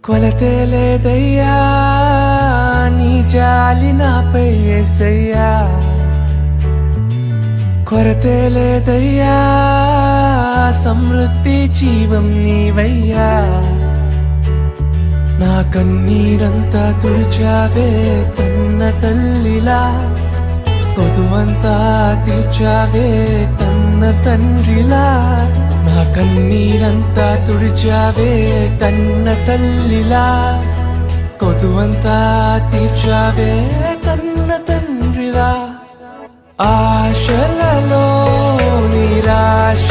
కొలతే లేదయ్యా నీ జాలి నాపై యేసయ్యా, కొరతే లేదయ్యా సమృద్ధి జీవం నీవయ్యా. నా కన్నీరంతా తుడిచావే కన్న తల్లిలా, కొదువంతా తీర్చావే కన్న తండ్రిలా. నా కన్నీరంతా తుడిచావే కన్న తల్లిలా, కొదువంతా తీర్చావే కన్న తండ్రిలా. ఆశలలో నిరాశ